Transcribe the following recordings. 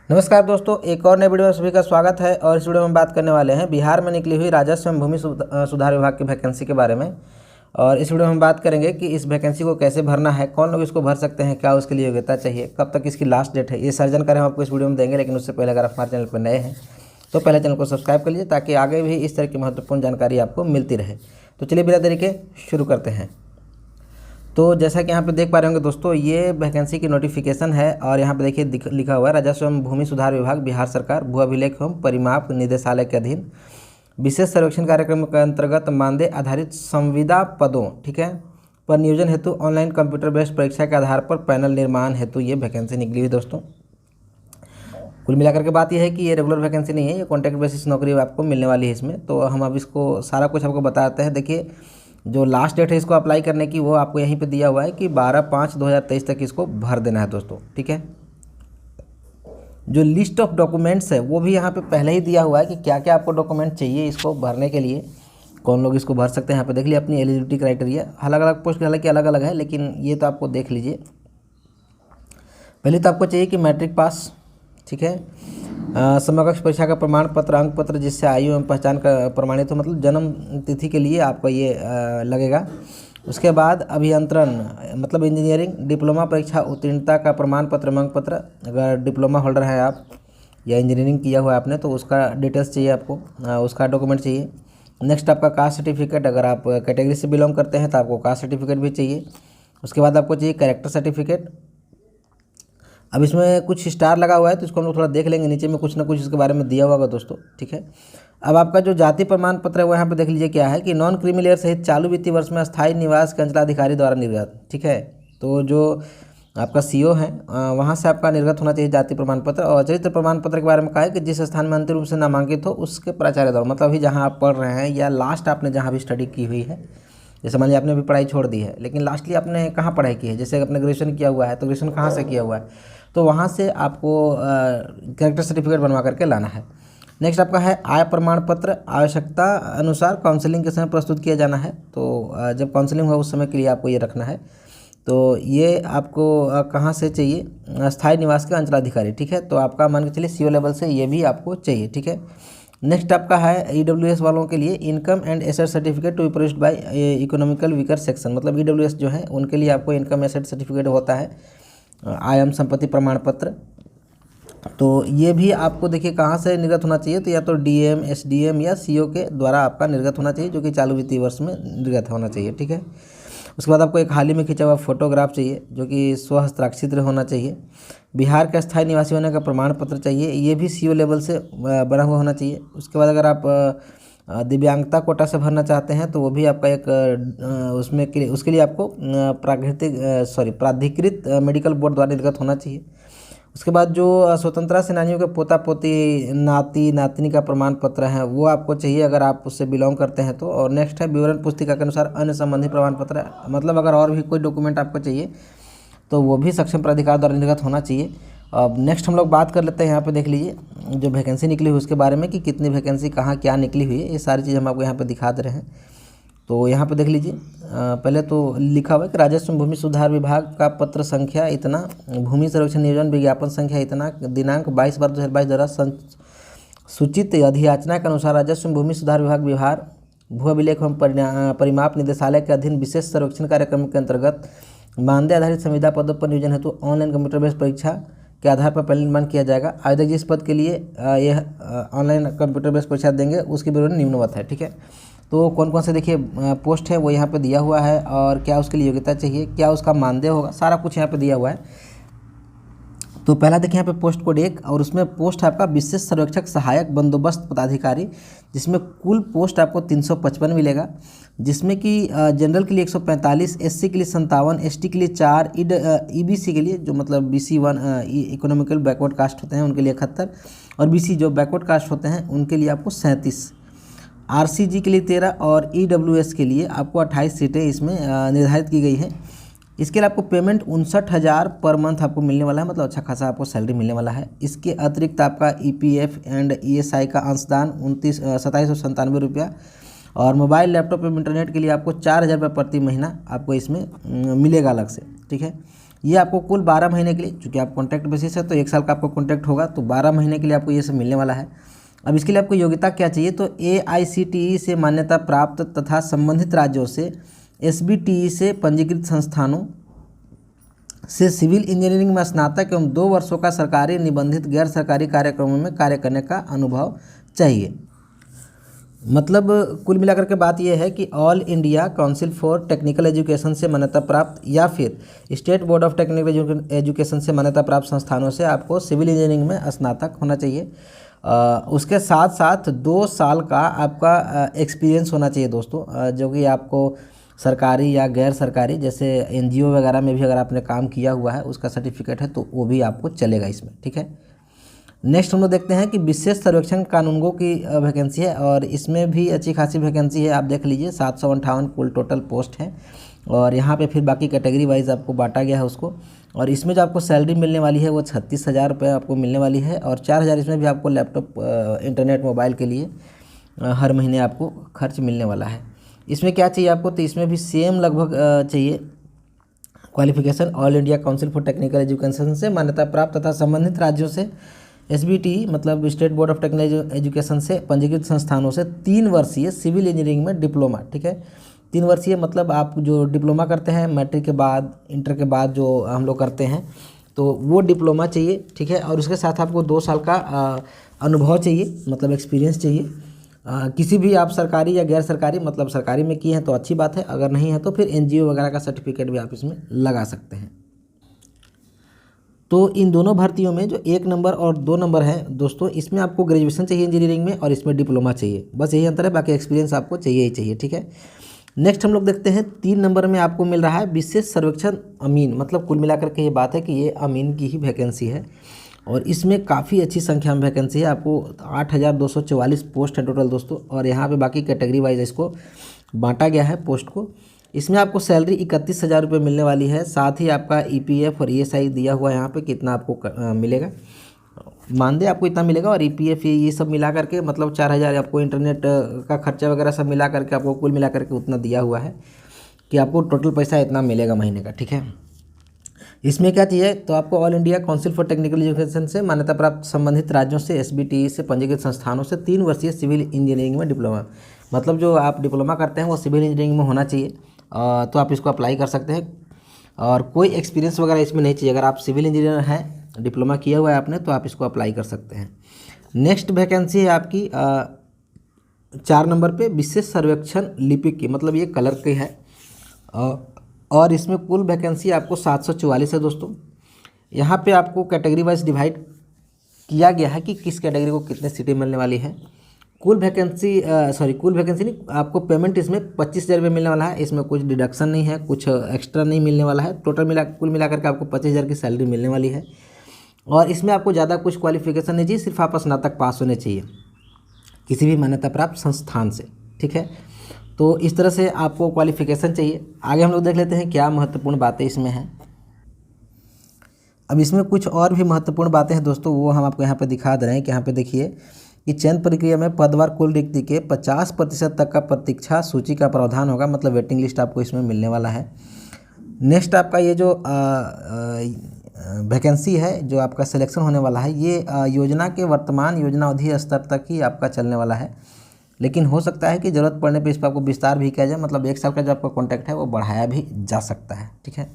नमस्कार दोस्तों, एक और नए वीडियो में सभी का स्वागत है। और इस वीडियो में बात करने वाले हैं बिहार में निकली हुई राजस्व एवं भूमि सुधार विभाग की वैकेंसी के बारे में। और इस वीडियो में हम बात करेंगे कि इस वैकेंसी को कैसे भरना है, कौन लोग इसको भर सकते हैं, क्या उसके लिए योग्यता चाहिए, कब तक इसकी लास्ट डेट है, ये सारी जानकारी हम आपको इस वीडियो में देंगे। लेकिन उससे पहले अगर आप हमारे चैनल पर नए हैं तो पहले चैनल को सब्सक्राइब कर लीजिए ताकि आगे भी इस तरह की महत्वपूर्ण जानकारी आपको मिलती रहे। तो चलिए बिना देरी के शुरू करते हैं। तो जैसा कि यहाँ पे देख पा रहे होंगे दोस्तों, ये वैकेंसी की नोटिफिकेशन है और यहाँ पे देखिए लिखा हुआ है राजस्व एवं भूमि सुधार विभाग बिहार सरकार भू अभिलेख एवं परिमाप निदेशालय के अधीन विशेष सर्वेक्षण कार्यक्रम के अंतर्गत मानदेय आधारित संविदा पदों पर नियोजन हेतु ऑनलाइन कंप्यूटर बेस्ड परीक्षा के आधार पर पैनल निर्माण हेतु ये वैकेंसी निकली हुई दोस्तों। कुल मिलाकर के बात यह है कि ये रेगुलर वैकेंसी नहीं है, ये कॉन्ट्रैक्ट बेसिस नौकरी आपको मिलने वाली है इसमें। तो हम अब इसको सारा कुछ आपको बताते हैं। देखिए, जो लास्ट डेट है इसको अप्लाई करने की वो आपको यहीं पे दिया हुआ है कि 12/5/2023 तक इसको भर देना है दोस्तों। ठीक है, जो लिस्ट ऑफ डॉक्यूमेंट्स है वो भी यहाँ पे पहले ही दिया हुआ है कि क्या क्या आपको डॉक्यूमेंट चाहिए इसको भरने के लिए, कौन लोग इसको भर सकते हैं। यहाँ पे देख लीजिए अपनी एलिजिबिलिटी क्राइटेरिया, अलग अलग पोस्ट हालांकि अलग अलग है, लेकिन ये तो आपको देख लीजिए। पहले तो आपको चाहिए कि मैट्रिक पास, ठीक है, समकक्ष परीक्षा का प्रमाण पत्र, अंक पत्र जिससे आयु एवं पहचान का प्रमाणित हो, मतलब जन्म तिथि के लिए आपका ये लगेगा। उसके बाद अभियंत्रण मतलब इंजीनियरिंग डिप्लोमा परीक्षा उत्तीर्णता का प्रमाण पत्र, अंक पत्र, अगर डिप्लोमा होल्डर हैं आप या इंजीनियरिंग किया हुआ है आपने तो उसका डिटेल्स चाहिए आपको, उसका डॉक्यूमेंट चाहिए। नेक्स्ट आपका कास्ट सर्टिफिकेट, अगर आप कैटेगरी से बिलोंग करते हैं तो आपको कास्ट सर्टिफिकेट भी चाहिए। उसके बाद आपको चाहिए कैरेक्टर सर्टिफिकेट। अब इसमें कुछ स्टार लगा हुआ है तो इसको हम लोग थोड़ा देख लेंगे, नीचे में कुछ ना कुछ इसके बारे में दिया हुआ होगा दोस्तों। ठीक है, अब आपका जो जाति प्रमाण पत्र है वो यहाँ पे देख लीजिए क्या है कि नॉन क्रीमी सहित चालू वित्तीय वर्ष में स्थायी निवास के अंचलाधिकारी द्वारा निर्गत। ठीक है, तो जो आपका सीओ है वहाँ से आपका निर्गत होना चाहिए जाति प्रमाण पत्र। और चरित्र प्रमाण पत्र के बारे में कहा है कि जिस स्थान में अंतिम रूप से नामांकित हो उसके प्राचार्य द्वारा, मतलब अभी जहाँ आप पढ़ रहे हैं या लास्ट आपने जहाँ भी स्टडी की हुई है, जैसे मान लीजिए आपने भी पढ़ाई छोड़ दी है लेकिन लास्टली आपने कहाँ पढ़ाई की है, जैसे आपने ग्रेजुएशन किया हुआ है तो ग्रेजुएशन कहाँ से किया हुआ है, तो वहाँ से आपको कैरेक्टर सर्टिफिकेट बनवा करके लाना है। नेक्स्ट आपका है आय प्रमाण पत्र, आवश्यकता अनुसार काउंसलिंग के समय प्रस्तुत किया जाना है। तो जब काउंसलिंग हो उस समय के लिए आपको ये रखना है। तो ये आपको कहाँ से चाहिए, स्थायी निवास के अंचलाधिकारी। ठीक है, तो आपका मान के चलिए सीओ लेवल से ये भी आपको चाहिए। ठीक है, नेक्स्ट आपका है ईडब्ल्यूएस वालों के लिए income and asset certificate to be produced by economical weaker section, मतलब ईडब्ल्यूएस जो है उनके लिए आपको इनकम एसेट सर्टिफिकेट होता है, आय एवं संपत्ति प्रमाण पत्र। तो ये भी आपको देखिए कहाँ से निर्गत होना चाहिए, तो या तो डीएम, एसडीएम या सीओ के द्वारा आपका निर्गत होना चाहिए, जो कि चालू वित्तीय वर्ष में निर्गत होना चाहिए। ठीक है, उसके बाद आपको एक हाल ही में खींचा हुआ फोटोग्राफ चाहिए जो कि स्वहस्ताक्षरित होना चाहिए। बिहार का स्थायी निवासी होने का प्रमाण पत्र चाहिए, ये भी सीओ लेवल से बना हुआ होना चाहिए। उसके बाद अगर आप दिव्यांगता कोटा से भरना चाहते हैं तो वो भी आपका एक उसमें के लिए उसके लिए आपको प्राधिकृत मेडिकल बोर्ड द्वारा निर्गत होना चाहिए। उसके बाद जो स्वतंत्रता सेनानियों के पोता पोती नाती नातनी का प्रमाण पत्र है वो आपको चाहिए अगर आप उससे बिलोंग करते हैं तो। और नेक्स्ट है विवरण पुस्तिका के अनुसार अन्य संबंधी प्रमाण पत्र, मतलब अगर और भी कोई डॉक्यूमेंट आपको चाहिए तो वो भी सक्षम प्राधिकार द्वारा निर्गत होना चाहिए। अब नेक्स्ट हम लोग बात कर लेते हैं, यहाँ पे देख लीजिए जो वैकेंसी निकली हुई उसके बारे में कि कितनी वैकेंसी कहाँ क्या निकली हुई है, ये सारी चीज़ हम आपको यहाँ पे दिखा दे रहे हैं। तो यहाँ पे देख लीजिए पहले तो लिखा हुआ है कि राजस्व भूमि सुधार विभाग का पत्र संख्या इतना, भूमि सर्वेक्षण नियोजन विज्ञापन संख्या इतना, दिनांक 22/12/2022 द्वारा सूचित अधियाचना के अनुसार राजस्व भूमि सुधार विभाग बिहार भू अभिलेख एवं परिमाप निदेशालय के अधीन विशेष सर्वेक्षण कार्यक्रम के अंतर्गत मानदेय आधारित संविदा पदों पर नियोजन हेतु ऑनलाइन कंप्यूटर बेस्ड परीक्षा के आधार पर पैनल निर्माण किया जाएगा। आवेदक जिस पद के लिए यह ऑनलाइन कंप्यूटर बेस्ड परीक्षा देंगे उसके विवरण निम्नवत है। ठीक है, तो कौन कौन से देखिए पोस्ट है वो यहाँ पे दिया हुआ है और क्या उसके लिए योग्यता चाहिए, क्या उसका मानदेय होगा, सारा कुछ यहाँ पे दिया हुआ है। तो पहला देखिए यहाँ पे पोस्ट कोड 1 और उसमें पोस्ट आपका विशेष सर्वेक्षक सहायक बंदोबस्त पदाधिकारी, जिसमें कुल पोस्ट आपको 355 मिलेगा, जिसमें कि जनरल के लिए 145, एससी के लिए 57, एसटी के लिए 4, ईबीसी के लिए जो मतलब BC1 इकोनॉमिकल बैकवर्ड कास्ट होते हैं उनके लिए 71 और BC जो बैकवर्ड कास्ट होते हैं उनके लिए आपको 37, आरसीजी के लिए 13 और ईडब्ल्यूएस के लिए आपको 28 सीटें इसमें निर्धारित की गई हैं। इसके लिए आपको पेमेंट 59,000 पर मंथ आपको मिलने वाला है, मतलब अच्छा खासा आपको सैलरी मिलने वाला है। इसके अतिरिक्त आपका EPF एंड ESI का अंशदान 2797 रुपया और मोबाइल लैपटॉप एवं इंटरनेट के लिए आपको 4,000 रुपये प्रति महीना आपको इसमें मिलेगा अलग से। ठीक है, ये आपको कुल 12 महीने के लिए, चूँकि आप कॉन्ट्रैक्ट बेसिस है तो 1 साल का आपको कॉन्ट्रैक्ट होगा, तो 12 महीने के लिए आपको ये सब मिलने वाला है। अब इसके लिए आपको योग्यता क्या चाहिए, तो AICTE से मान्यता प्राप्त तथा संबंधित राज्यों से SBTE से पंजीकृत संस्थानों से सिविल इंजीनियरिंग में स्नातक एवं 2 वर्षों का सरकारी निबंधित गैर सरकारी कार्यक्रमों में कार्य करने का अनुभव चाहिए। मतलब कुल मिलाकर के बात यह है कि all India council for technical education से मान्यता प्राप्त या फिर state board of technical education से मान्यता प्राप्त संस्थानों से आपको सिविल इंजीनियरिंग में स्नातक होना चाहिए। उसके साथ साथ 2 साल का आपका एक्सपीरियंस होना चाहिए दोस्तों, जो कि आपको सरकारी या गैर सरकारी जैसे NGO वगैरह में भी अगर आपने काम किया हुआ है उसका सर्टिफिकेट है तो वो भी आपको चलेगा इसमें, ठीक है। नेक्स्ट हम लोग देखते हैं कि विशेष सर्वेक्षण कानूनगो की वैकेंसी है और इसमें भी अच्छी खासी वैकेंसी है। आप देख लीजिए 758 कुल टोटल पोस्ट है और यहाँ पे फिर बाकी कैटेगरी वाइज आपको बांटा गया है उसको। और इसमें जो आपको सैलरी मिलने वाली है वो 36,000 रुपये आपको मिलने वाली है और 4,000 इसमें भी आपको लैपटॉप इंटरनेट मोबाइल के लिए हर महीने आपको खर्च मिलने वाला है। इसमें क्या चाहिए आपको, तो इसमें भी सेम लगभग चाहिए qualification all India council for technical education से मान्यता प्राप्त तथा संबंधित राज्यों से SBTE मतलब state board of technical education से पंजीकृत संस्थानों से 3 वर्षीय सिविल इंजीनियरिंग में डिप्लोमा, ठीक है। 3 वर्षीय मतलब आप जो डिप्लोमा करते हैं मैट्रिक के बाद इंटर के बाद जो हम लोग करते हैं तो वो डिप्लोमा चाहिए, ठीक है। और उसके साथ आपको 2 साल का अनुभव चाहिए, मतलब एक्सपीरियंस चाहिए। किसी भी आप सरकारी या गैर सरकारी, मतलब सरकारी में किए हैं तो अच्छी बात है, अगर नहीं है तो फिर NGO वगैरह का सर्टिफिकेट भी आप इसमें लगा सकते हैं। तो इन दोनों भर्तियों में जो 1 नंबर और 2 नंबर है दोस्तों, इसमें आपको ग्रेजुएशन चाहिए इंजीनियरिंग में और इसमें डिप्लोमा चाहिए, बस यही अंतर है, बाकी एक्सपीरियंस आपको चाहिए ही चाहिए, ठीक है। नेक्स्ट हम लोग देखते हैं 3 नंबर में आपको मिल रहा है विशेष सर्वेक्षण अमीन, मतलब कुल मिलाकर के ये बात है कि ये अमीन की ही वैकेंसी है और इसमें काफ़ी अच्छी संख्या में वैकेंसी है। आपको 8,244 पोस्ट है टोटल दोस्तों और यहाँ पे बाकी कैटेगरी वाइज इसको बांटा गया है पोस्ट को। इसमें आपको सैलरी 31,000 रुपये मिलने वाली है, साथ ही आपका EPF और ESI दिया हुआ है यहाँ पे कितना आपको मिलेगा, मानदेय आपको इतना मिलेगा और EPF ये सब मिला करके मतलब 4,000 आपको इंटरनेट का खर्चा वगैरह सब मिला करके आपको कुल मिला करके उतना दिया हुआ है कि आपको टोटल पैसा इतना मिलेगा महीने का, ठीक है। इसमें क्या चाहिए, तो आपको all India council for technical education से मान्यता प्राप्त संबंधित राज्यों से SBTE से पंजीकृत संस्थानों से 3 वर्षीय सिविल इंजीनियरिंग में डिप्लोमा, मतलब जो आप डिप्लोमा करते हैं वो सिविल इंजीनियरिंग में होना चाहिए, तो आप इसको अप्लाई कर सकते हैं और कोई एक्सपीरियंस वगैरह इसमें नहीं चाहिए। अगर आप सिविल इंजीनियर हैं, डिप्लोमा किया हुआ है आपने, तो आप इसको अप्लाई कर सकते हैं। नेक्स्ट वैकेंसी है आपकी 4 नंबर पे विशेष सर्वेक्षण लिपिक की, मतलब ये कलर की है और इसमें कुल वैकेंसी आपको 744 है दोस्तों। यहाँ पे आपको कैटेगरी वाइज डिवाइड किया गया है कि किस कैटेगरी को कितने सीटें मिलने वाली है। कुल वैकेंसी नहीं, आपको पेमेंट इसमें 25,000 रुपये मिलने वाला है, इसमें कुछ डिडक्शन नहीं है, कुछ एक्स्ट्रा नहीं मिलने वाला है, टोटल कुल मिलाकर के आपको 25,000 की सैलरी मिलने वाली है। और इसमें आपको ज़्यादा कुछ क्वालिफिकेशन नहीं चाहिए, सिर्फ आप स्नातक पास होने चाहिए किसी भी मान्यता प्राप्त संस्थान से, ठीक है। तो इस तरह से आपको क्वालिफिकेशन चाहिए। आगे हम लोग देख लेते हैं क्या महत्वपूर्ण बातें इसमें हैं। अब इसमें कुछ और भी महत्वपूर्ण बातें हैं दोस्तों, वो हम आपको यहाँ पे दिखा दे रहे हैं कि यहाँ पे देखिए कि चयन प्रक्रिया में पदवार कुल रिक्ति के 50% तक का प्रतीक्षा सूची का प्रावधान होगा, मतलब वेटिंग लिस्ट आपको इसमें मिलने वाला है। नेक्स्ट आपका ये जो वैकेंसी है, जो आपका सिलेक्शन होने वाला है, ये योजना के वर्तमान योजना अवधि स्तर तक ही आपका चलने वाला है, लेकिन हो सकता है कि ज़रूरत पड़ने पे इस पर आपको विस्तार भी किया जाए, मतलब 1 साल का जो आपका कॉन्ट्रैक्ट है वो बढ़ाया भी जा सकता है, ठीक है।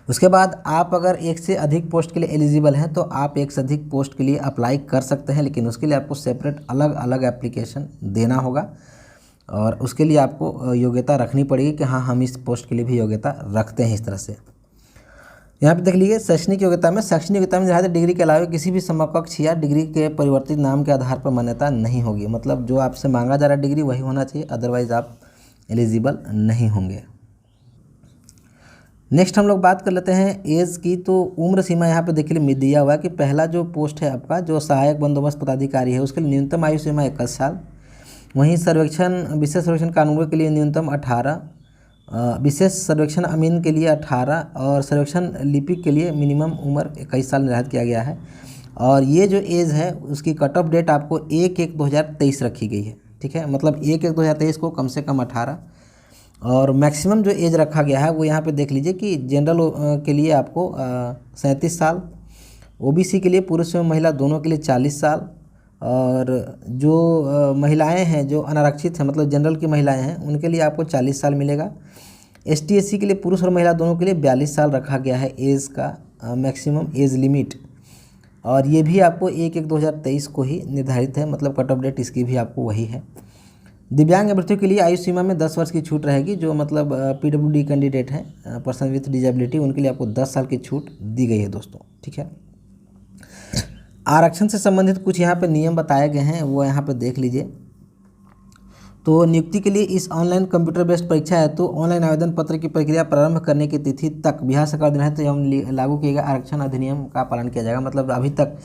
उसके बाद आप अगर 1 से अधिक पोस्ट के लिए एलिजिबल हैं तो आप 1 से अधिक पोस्ट के लिए अप्लाई कर सकते हैं, लेकिन उसके लिए आपको सेपरेट अलग अलग एप्लीकेशन देना होगा और उसके लिए आपको योग्यता रखनी पड़ेगी कि हाँ हम इस पोस्ट के लिए भी योग्यता रखते हैं। इस तरह से यहाँ पे देख लीजिए शैक्षणिक योग्यता में निर्धारित डिग्री के अलावा किसी भी समकक्ष या डिग्री के परिवर्तित नाम के आधार पर मान्यता नहीं होगी, मतलब जो आपसे मांगा जा रहा डिग्री वही होना चाहिए, अदरवाइज आप एलिजिबल नहीं होंगे। नेक्स्ट हम लोग बात कर लेते हैं एज की। तो उम्र सीमा यहाँ पे देखिए दिया हुआ है कि पहला जो पोस्ट है आपका जो सहायक बंदोबस्त पदाधिकारी है उसके लिए न्यूनतम आयु सीमा 21 साल, वहीं विशेष सर्वेक्षण कानूनों के लिए न्यूनतम 18, विशेष सर्वेक्षण अमीन के लिए 18 और सर्वेक्षण लिपिक के लिए मिनिमम उम्र 21 साल निर्धारित किया गया है। और ये जो एज है उसकी कट ऑफ डेट आपको 1/1/2023 रखी गई है, ठीक है, मतलब 1/1/2023 को कम से कम 18 और मैक्सिमम जो एज रखा गया है वो यहाँ पे देख लीजिए कि जनरल के लिए आपको 37 साल, ओबीसी के लिए पुरुष एवं महिला दोनों के लिए 40 साल, और जो महिलाएं हैं जो अनारक्षित हैं मतलब जनरल की महिलाएं हैं उनके लिए आपको 40 साल मिलेगा। एसटी एससी के लिए पुरुष और महिला दोनों के लिए 42 साल रखा गया है एज का मैक्सिमम एज लिमिट, और ये भी आपको 1/1/2023 को ही निर्धारित है, मतलब कट ऑफ डेट इसकी भी आपको वही है। दिव्यांग अभ्यर्थियों के लिए आयु सीमा में 10 वर्ष की छूट रहेगी, जो मतलब पीडब्ल्यूडी कैंडिडेट हैं पर्सन विथ डिजेबिलिटी उनके लिए आपको 10 साल की छूट दी गई है दोस्तों, ठीक है। आरक्षण से संबंधित कुछ यहाँ पे नियम बताए गए हैं, वो यहाँ पे देख लीजिए। तो नियुक्ति के लिए इस ऑनलाइन कंप्यूटर बेस्ड परीक्षा है तो ऑनलाइन आवेदन पत्र की प्रक्रिया प्रारंभ करने की तिथि तक बिहार सरकार द्वारा तो एवं लागू किए गए आरक्षण अधिनियम का पालन किया जाएगा। मतलब अभी तक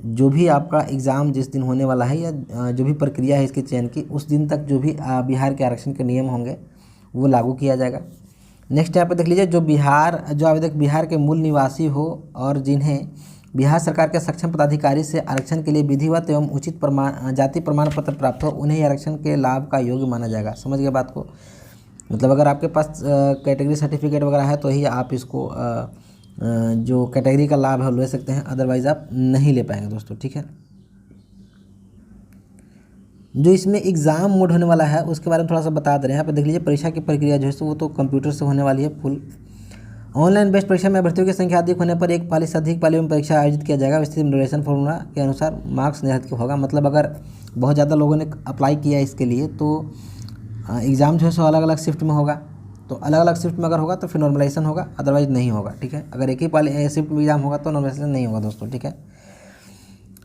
जो भी आपका एग्ज़ाम जिस दिन होने वाला है या जो भी प्रक्रिया है इसके चयन की, उस दिन तक जो भी बिहार के आरक्षण के नियम होंगे वो लागू किया जाएगा। नेक्स्ट यहाँ पे देख लीजिए, जो आवेदक बिहार के मूल निवासी हो और जिन्हें बिहार सरकार के सक्षम पदाधिकारी से आरक्षण के लिए विधिवत एवं उचित जाति प्रमाण पत्र प्राप्त हो, उन्हें आरक्षण के लाभ का योग्य माना जाएगा। समझ गए बात को? मतलब अगर आपके पास कैटेगरी सर्टिफिकेट वगैरह है तो ही आप इसको जो कैटेगरी का लाभ है ले सकते हैं, अदरवाइज़ आप नहीं ले पाएंगे दोस्तों, ठीक है। जो इसमें एग्ज़ाम मोड होने वाला है उसके बारे में थोड़ा सा बता दे रहे हैं। यहाँ पे देख लीजिए, परीक्षा की प्रक्रिया जो है वो तो कंप्यूटर से होने वाली है फुल। ऑनलाइन बेस्ड परीक्षा में अभ्यर्थियों की संख्या अधिक होने पर एक पाली से अधिक पालियों में परीक्षा आयोजित किया जाएगा। विस्तृत ड्यूरेशन फॉर्मूला के अनुसार मार्क्स निर्धारित होगा। मतलब अगर बहुत ज़्यादा लोगों ने अप्लाई किया इसके लिए तो एग्ज़ाम जो है सो अलग अलग शिफ्ट में होगा, तो अलग अलग शिफ्ट में अगर होगा तो फिर नॉर्मलाइजेशन होगा, अदरवाइज नहीं होगा, ठीक है। अगर एक ही शिफ्ट में एग्ज़ाम होगा तो नॉर्मलाइजेशन नहीं होगा दोस्तों, ठीक है।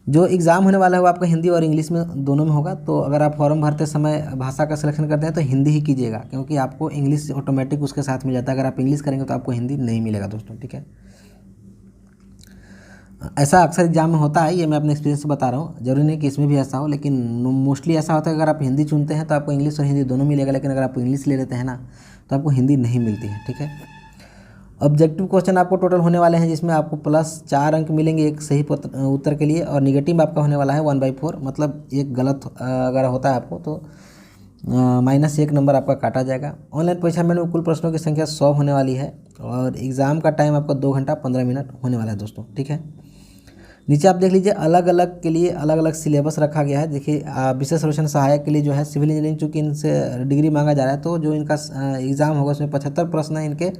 जो एग्ज़ाम होने वाला है वो आपका हिंदी और इंग्लिश में दोनों में होगा। तो अगर आप फॉर्म भरते समय भाषा का सिलेक्शन करते हैं तो हिंदी ही कीजिएगा, क्योंकि आपको इंग्लिश ऑटोमेटिक उसके साथ मिल जाता है। अगर आप इंग्लिश करेंगे तो आपको हिंदी नहीं मिलेगा दोस्तों, ठीक है। ऐसा अक्सर एग्जाम में होता है, ये मैं अपने एक्सपीरियंस से बता रहा हूँ। जरूरी नहीं कि इसमें भी ऐसा हो, लेकिन मोस्टली ऐसा होता है अगर आप हिंदी चुनते हैं तो आपको इंग्लिश और हिंदी दोनों मिलेगा, लेकिन अगर आप इंग्लिश ले लेते हैं ना तो आपको हिंदी नहीं मिलती है, ठीक है। ऑब्जेक्टिव क्वेश्चन आपको टोटल होने वाले हैं, जिसमें आपको +4 अंक मिलेंगे एक सही उत्तर के लिए, और निगेटिव आपका होने वाला है 1/4। मतलब एक गलत अगर होता है आपको तो -1 नंबर आपका काटा जाएगा। ऑनलाइन परीक्षा में कुल प्रश्नों की संख्या 100 होने वाली है, और एग्ज़ाम का टाइम आपका 2 घंटा 15 मिनट होने वाला है दोस्तों, ठीक है। नीचे आप देख लीजिए, अलग अलग के लिए अलग अलग सिलेबस रखा गया है। देखिए, विशेष सर्वेक्षण सहायक के लिए जो है सिविल इंजीनियरिंग, चूँकि इनसे डिग्री मांगा जा रहा है तो जो इनका एग्ज़ाम होगा उसमें 75 प्रश्न इनके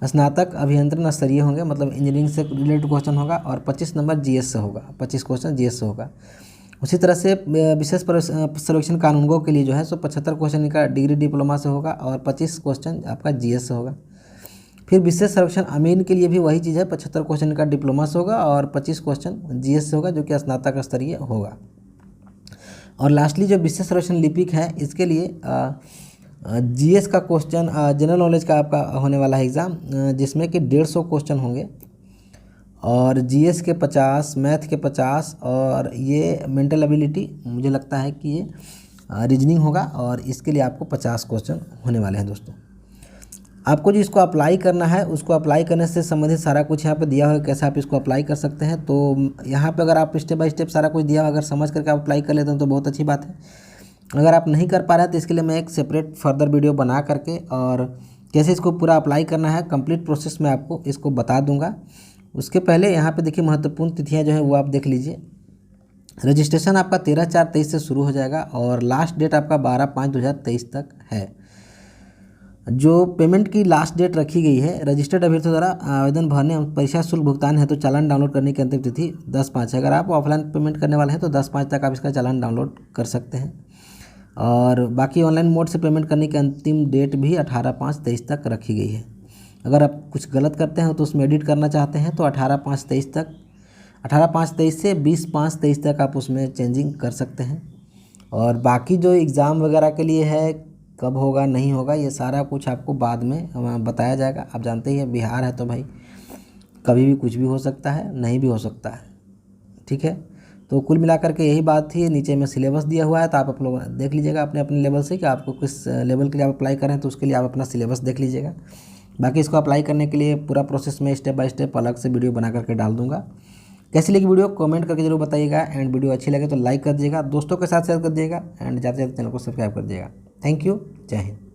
स्नातक अभियंत्रण स्तरीय होंगे, मतलब इंजीनियरिंग से रिलेटेड क्वेश्चन होगा, और 25 नंबर जीएस से होगा, 25 क्वेश्चन जीएस से होगा। उसी तरह से विशेष सर्वेक्षण कानूनगो के लिए जो है सो 75 क्वेश्चन इनका डिग्री डिप्लोमा से होगा, और 25 क्वेश्चन आपका जीएस से होगा। फिर विशेष सर्वेक्षण अमीन के लिए भी वही चीज़ है, 75 क्वेश्चन का डिप्लोमा से होगा और 25 क्वेश्चन जीएस से होगा, जो कि स्नातक स्तरीय होगा। और लास्टली जो विशेष सर्वेक्षण लिपिक है, इसके लिए जीएस का क्वेश्चन जनरल नॉलेज का आपका होने वाला है एग्ज़ाम, जिसमें कि 150 क्वेश्चन होंगे, और जीएस के 50, मैथ के 50, और ये मेंटल एबिलिटी मुझे लगता है कि ये रीजनिंग होगा, और इसके लिए आपको 50 क्वेश्चन होने वाले हैं दोस्तों। आपको जो इसको अप्लाई करना है, उसको अप्लाई करने से संबंधित सारा कुछ यहाँ पे दिया हुआ है, कैसे आप इसको अप्लाई कर सकते हैं। तो यहाँ पे अगर आप स्टेप बाय स्टेप सारा कुछ दिया हुआ, अगर समझ करके आप अप्लाई कर लेते हैं तो बहुत अच्छी बात है। अगर आप नहीं कर पा रहे हैं तो इसके लिए मैं एक सेपरेट फर्दर वीडियो बना करके और कैसे इसको पूरा अप्लाई करना है कंप्लीट प्रोसेस में आपको इसको बता दूंगा। उसके पहले यहाँ पे देखिए, महत्वपूर्ण तिथियाँ जो है वो आप देख लीजिए। रजिस्ट्रेशन आपका 13/4/23 से शुरू हो जाएगा, और लास्ट डेट आपका 12/5/2023 तक है। जो पेमेंट की लास्ट डेट रखी गई है, रजिस्टर्ड अभ्यर्थियों द्वारा आवेदन भरने और परीक्षा शुल्क भुगतान है तो चालान डाउनलोड करने की अंतिम तिथि 10/5 है। अगर आप ऑफलाइन पेमेंट करने वाले हैं तो 10/5 तक आप इसका चालान डाउनलोड कर सकते हैं, और बाकी ऑनलाइन मोड से पेमेंट करने की अंतिम डेट भी 18/5/23 तक रखी गई है। अगर आप कुछ गलत करते हैं तो उसमें एडिट करना चाहते हैं तो 18/5/23 तक, 18/5/23 से 20/5/23 तक आप उसमें चेंजिंग कर सकते हैं। और बाकी जो एग्ज़ाम वगैरह के लिए है, कब होगा नहीं होगा, ये सारा कुछ आपको बाद में बताया जाएगा। आप जानते ही हैं बिहार है तो भाई कभी भी कुछ भी हो सकता है, नहीं भी हो सकता है, ठीक है। तो कुल मिलाकर के यही बात थी। नीचे में सिलेबस दिया हुआ है, तो आप लोग देख लीजिएगा अपने अपने लेवल से कि आपको किस लेवल के लिए आप अप्लाई करें, तो उसके लिए आप अपना सिलेबस देख लीजिएगा। बाकी इसको अप्लाई करने के लिए पूरा प्रोसेस में स्टेप बाय स्टेप अलग से वीडियो बना करके डाल दूंगा। कैसी लगी वीडियो कमेंट करके जरूर बताइएगा, एंड वीडियो अच्छी लगे तो लाइक कर दीजिएगा, दोस्तों के साथ शेयर कर दीजिएगा, एंड ज़्यादा से ज़्यादा चैनल को सब्सक्राइब कर दीजिएगा। थैंक यू, जय हिंद।